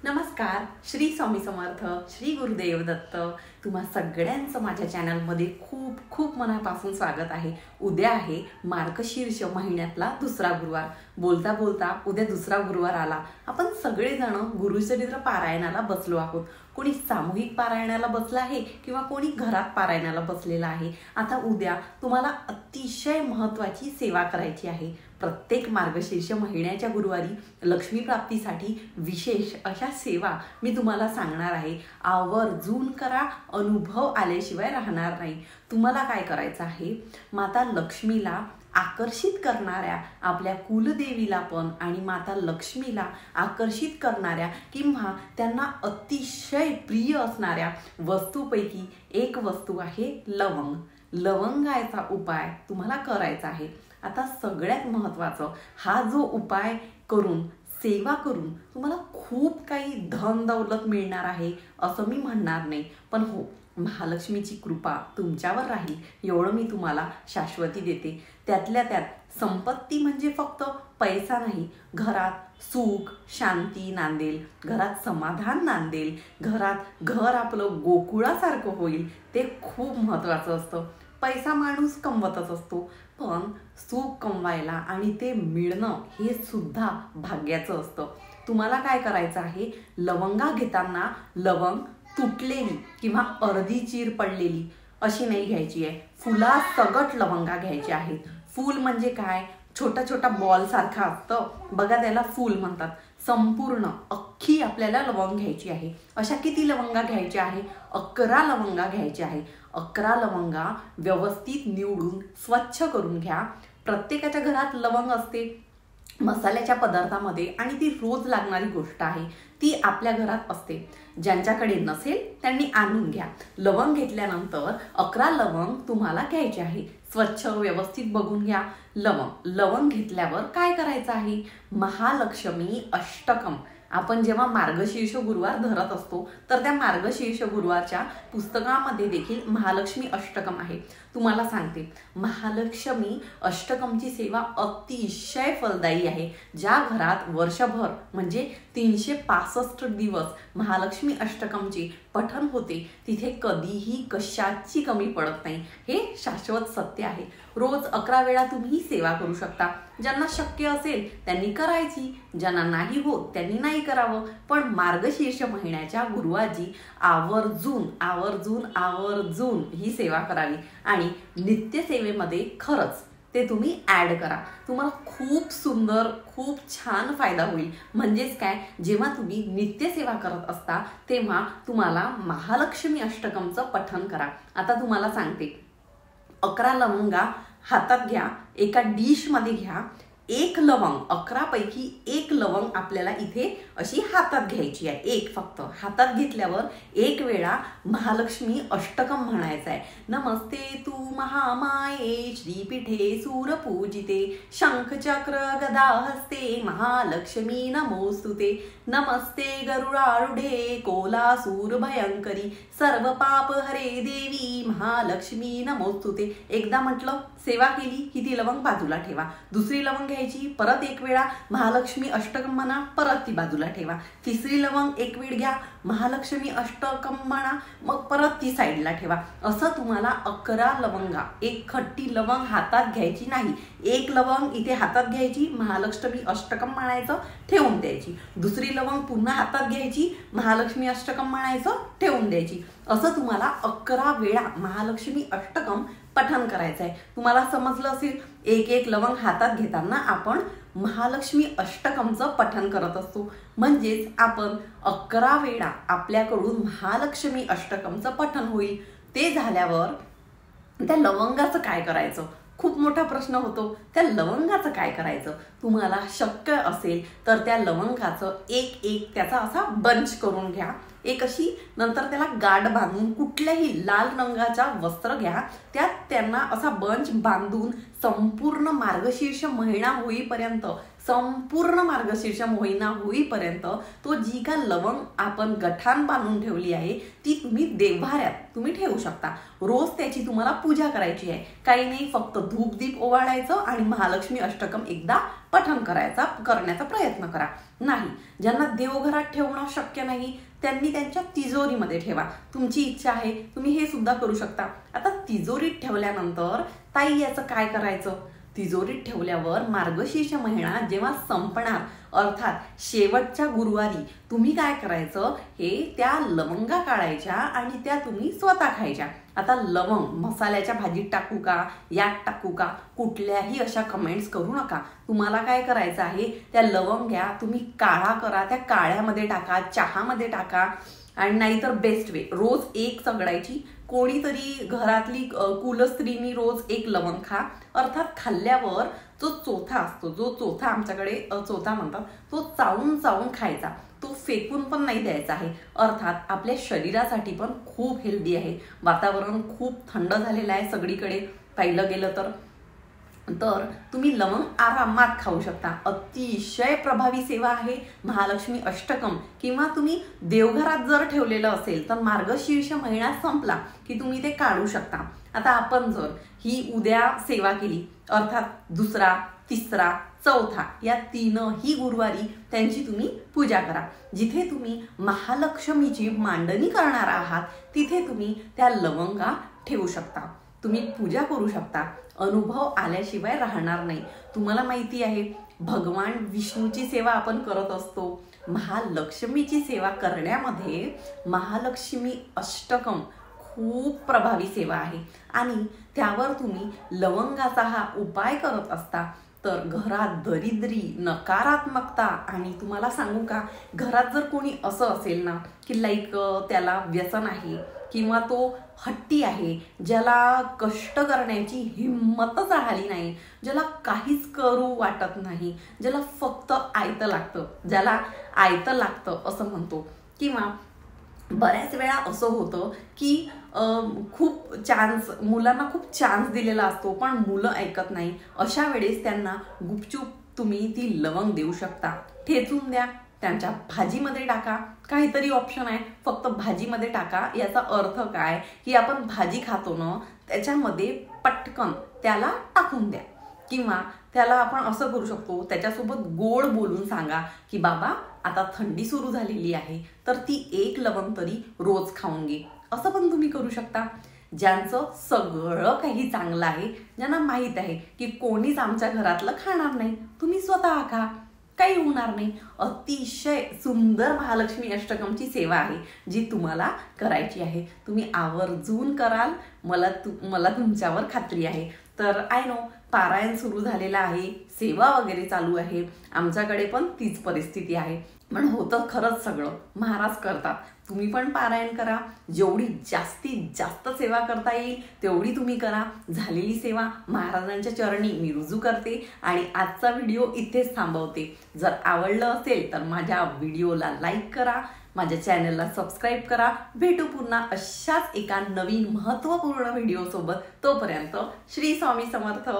नमस्कार, श्री स्वामी समर्थ, श्री गुरुदेव दत्त. तुम्हा सगळ्यांचं माझ्या चॅनलमध्ये खूप खूप मनापासून स्वागत आहे. उद्या आहे मार्गशीर्ष महिन्यातला दुसरा गुरुवार. बोलता बोलता उद्या दुसरा गुरुवार आला. आपण सगळेजण गुरुचरित्र पारायणाला बसलो आहोत. कोणी सामूहिक पारायणाला बसला आहे किंवा कोणी घरात पारायणाला बसलेला आहे. आता उद्या तुम्हाला अतिशय महत्त्वाची सेवा करायची आहे. प्रत्येक मार्गशीर्ष महिन्याच्या गुरुवारी लक्ष्मी प्राप्तीसाठी विशेष अशा सेवा मी तुम्हाला सांगणार आहे. आवर्जून करा, अनुभव आल्याशिवाय राहणार नाही. तुम्हाला काय करायचं आहे, माता लक्ष्मीला आकर्षित करणाऱ्या आपल्या कुलदेवीला पण आणि माता लक्ष्मीला आकर्षित करणाऱ्या किंवा त्यांना अतिशय प्रिय असणाऱ्या वस्तूपैकी एक वस्तू आहे लवंग. लवंगाचा उपाय तुम्हाला करायचा आहे. आता सगळ्यात महत्त्वाचं, हा जो उपाय करून सेवा करून तुम्हाला खूप काही धन दौलत मिळणार आहे असं मी म्हणणार नाही, पण हो, महालक्ष्मीची कृपा तुमच्यावर राहील एवढं मी तुम्हाला शाश्वती देते. त्यातल्या त्यात संपत्ती म्हणजे फक्त पैसा नाही, घरात सुख शांती नांदेल, घरात समाधान नांदेल, घरात घर आपलं गोकुळासारखं होईल. ते खूप महत्त्वाचं असतं. पैसा माणूस कमवतच असतो, पण सुख कमवायला आणि ते मिळणं हे सुद्धा भाग्याचं असतं. तुम्हाला काय करायचं आहे, लवंगा घेताना लवंग तुटलेली किंवा अर्धी चीर पडलेली अशी नाही घ्यायची आहे. फुलासकट लवंगा घ्यायची आहेत. फूल म्हणजे काय, छोटा छोटा बॉल सारखा असतं बघा, त्याला फूल म्हणतात. संपूर्ण अख्खी आपल्याला लवंग घ्यायची आहे. अशा किती लवंगा घ्यायच्या आहे, 11 लवंगा घ्यायच्या आहे. 11 लवंगा व्यवस्थित निवडून स्वच्छ करून घ्या. प्रत्येकाच्या घरात लवंग असते मसाल्याच्या पदार्थामध्ये आणि ती रोज लागणारी गोष्ट आहे, ती आपल्या घरात असते. ज्यांच्याकडे नसेल त्यांनी आणून घ्या. लवंग घेतल्यानंतर 11 लवंग तुम्हाला घ्यायचे आहे. स्वच्छ व्यवस्थित बघून घ्या. लवंग घेतल्यावर काय करायचं आहे, महालक्ष्मी अष्टकम. आपण जेव्हा मार्गशीर्ष गुरुवार धरत असतो तर त्या मार्गशीर्ष गुरुवारच्या पुस्तकामध्ये देखील महालक्ष्मी अष्टकम आहे. तुम्हाला सांगते, महालक्ष्मी अष्टकमची सेवा अतिशय फलदायी आहे. ज्या घरात वर्षभर म्हणजे 365 दिवस महालक्ष्मी अष्टकमचे पठण होते तिथे कधीही कशाची कमी पडत नाही. हे शाश्वत सत्य आहे. रोज 11 वेळा तुम्ही सेवा करू शकता. ज्यांना शक्य असेल त्यांनी करायची, ज्यांना नाही होत त्यांनी नाही करावं. पण मार्गशीर्ष महिन्याच्या गुरुवारी आवर्जून आवर्जून आवर्जून ही सेवा करावी आणि नित्यसेवेमध्ये खरंच ते तुम्ही ॲड करा. तुम्हाला खूप सुंदर खूप छान फायदा होईल. म्हणजेच काय, जेव्हा तुम्ही नित्यसेवा करत असता तेव्हा तुम्हाला महालक्ष्मी अष्टकमचं पठण करा. आता तुम्हाला सांगते, 11 लवंगा हातात घ्या, एका डिशमध्ये घ्या. 1 लवंग, 11 पैकी 1 लवंग आपल्याला इथे अशी हातात घ्यायची आहे. एक फक्त हातात घेतल्यावर 1 वेळा महालक्ष्मी अष्टकम म्हणायचं आहे. नमस्ते तू महामाये श्रीपीठे सूरपूजिते शंख चक्र गदा हस्ते महालक्ष्मी नमोस्तुते. नमस्ते गरुडारूढे कोलासूर भयंकरी सर्व पाप हरे देवी महालक्ष्मी नमोस्तुते. एकदा म्हटलं, सेवा केली की ती लवंग बाजूला ठेवा. दुसरी लवंग घ्यायची, परत 1 वेळा महालक्ष्मी अष्टकम म्हणा, परत ती बाजूला ठेवा. तिसरी लवंग 1 वेळ घ्या, महालक्ष्मी अष्टकम म्हणा, मग परत ती साईडला ठेवा. असं तुम्हाला 11 लवंगा, एक खट्टी लवंग हातात घ्यायची नाही. 1 लवंग इथे हातात घ्यायची, महालक्ष्मी अष्टकम म्हणायचं, ठेवून द्यायची. दुसरी लवंग पुन्हा हातात घ्यायची, महालक्ष्मी अष्टकम म्हणायचं, ठेवून द्यायची. असं तुम्हाला 11 वेळा महालक्ष्मी अष्टकम पठण करायचं आहे. तुम्हाला समजलं असेल, 1 लवंग हातात घेताना आपण महालक्ष्मी अष्टकमचं पठण करत असतो. म्हणजेच आपण 11 वेळा आपल्याकडून महालक्ष्मी अष्टकमचं पठण होईल. ते झाल्यावर त्या लवंगाचं काय करायचं, खूप मोठा प्रश्न होतो. त्या लवंगाचं काय करायचं, तुम्हाला शक्य असेल तर त्या लवंगाचं एक त्याचा असा बंच करून घ्या. एक अशी, नंतर त्याला गाठ बांधून कुठल्याही लाल रंगाचा वस्त्र घ्या, त्यात त्यांना असा बंच बांधून संपूर्ण मार्गशीर्ष महिना होईपर्यंत तो जी का लवंग आपण गठान बांधून ठेवली आहे ती तुम्ही देव्हाऱ्यात तुम्ही ठेवू शकता. रोज त्याची तुम्हाला पूजा करायची आहे. काही नाही, फक्त धूप दीप ओवाळायचं आणि महालक्ष्मी अष्टकम एकदा पठण करण्याचा प्रयत्न करा. नाही, ज्यांना देवघरात ठेवणं शक्य नाही त्यांनी त्यांच्या तिजोरीमध्ये ठेवा. तुमची इच्छा आहे तुम्ही हे सुद्धा करू शकता. आता तिजोरीत ठेवल्यानंतर ताई याचं काय करायचं? तिजोरीत ठेवल्यावर मार्गशीर्ष महिना जेव्हा संपणार अर्थात शेवटच्या गुरुवारी तुम्ही काय करायचं, हे त्या लवंगा काढायच्या आणि त्या तुम्ही स्वतः खायच्या. आता लवंग मसाल्याच्या भाजीत टाकू का, यात टाकू का, कुठल्याही अशा कमेंट्स करू नका. तुम्हाला काय करायचं आहे, त्या लवंग्या तुम्ही काळा करा, त्या काळ्यामध्ये टाका, चहामध्ये टाका. आणि नाहीतर बेस्ट वे, रोज एक चगडायची. कोणीतरी घरातली कुलस्त्रीनी रोज एक लवंग खा. अर्थात खाल्ल्यावर जो चोथा असतो, जो चोथा आमच्याकडे चोथा म्हणतात, तो चावून चावून खायचा. तो फेकून पण नाही द्यायचा आहे. अर्थात आपल्या शरीरासाठी पण खूप हेल्दी आहे. वातावरण खूप थंड झालेलं आहे सगळीकडे पाहिलं गेलं तर तुम्ही लवंग आरामात खाऊ शकता. अतिशय प्रभावी सेवा आहे. महालक्ष्मी अष्टकम किंवा तुम्ही देवघरात जर ठेवलेलं असेल तर मार्गशीर्ष महिना संपला की तुम्ही ते काढू शकता. आता आपण जर ही उद्या सेवा केली अर्थात दुसरा, तिसरा, चौथा या तीनही गुरुवारी त्यांची तुम्ही पूजा करा. जिथे तुम्ही महालक्ष्मीची मांडणी करणार आहात तिथे तुम्ही त्या लवंगा ठेवू शकता. तुम्ही पूजा करू शकता. अनुभव आल्याशिवाय राहणार नाही. तुम्हाला माहिती आहे भगवान विष्णूची सेवा आपण करत असतो. महालक्ष्मीची सेवा करण्यामध्ये महालक्ष्मी अष्टकम खूप प्रभावी सेवा आहे आणि त्यावर तुम्ही लवंगाचा हा उपाय करत असता तर घरात दरिद्री, नकारात्मकता आणि तुम्हाला सांगू का, घरात जर कोणी असं असेल ना की लाईक त्याला व्यसन आहे किंवा तो हट्टी आहे, ज्याला कष्ट करण्याची हिंमतच राहिली नाही, ज्याला काहीच करू वाटत नाही, ज्याला फक्त आयतं लागतं, ज्याला आयतं लागतं असं म्हणतो, किंवा बऱ्याच वेळा असं होतं की मुलांना खूप चान्स दिलेला असतो पण मुलं ऐकत नाही. अशा वेळेस त्यांना गुपचूप तुम्ही ती लवंग देऊ शकता. ठेचून द्या, त्यांच्या भाजीमध्ये टाका. काहीतरी ऑप्शन आहे, फक्त भाजीमध्ये टाका. याचा अर्थ काय की आपण भाजी खातो ना त्याच्यामध्ये पटकन त्याला टाकून द्या. किंवा त्याला आपण असं करू शकतो, त्याच्यासोबत गोड बोलून सांगा की बाबा आता थंडी सुरू झालेली आहे तर ती एक लवंग तरी रोज खाऊन घे. असं पण तुम्ही करू शकता. ज्यांचं सगळं काही चांगलं आहे, ज्यांना माहीत आहे की कोणीच आमच्या घरातलं खाणार नाही, तुम्ही स्वतः खा, काही होणार नाही. अतिशय सुंदर महालक्ष्मी अष्टकमची सेवा आहे जी तुम्हाला करायची आहे. तुम्ही आवर्जून कराल, मला तुमच्यावर खात्री आहे. तर आय नो पारायण सुरू झालेलं आहे, सेवा वगैरे चालू आहे, आमच्याकडे पण तीच परिस्थिती आहे. पण होतं खरंच सगळं महाराज करतात. तुम्ही पण पारायण करा. जेवढी जास्तीत जास्त सेवा करता येईल तेवढी तुम्ही करा. झालेली सेवा महाराजांच्या चरणी मी रुजू करते आणि आजचा व्हिडिओ इथेच थांबवते. जर आवडलं असेल तर माझ्या व्हिडिओला लाईक करा, माझ्या चॅनलला सबस्क्राईब करा. भेटू पुन्हा अशाच एका नवीन महत्त्वपूर्ण व्हिडिओ सोबत. तोपर्यंत श्री स्वामी समर्थ.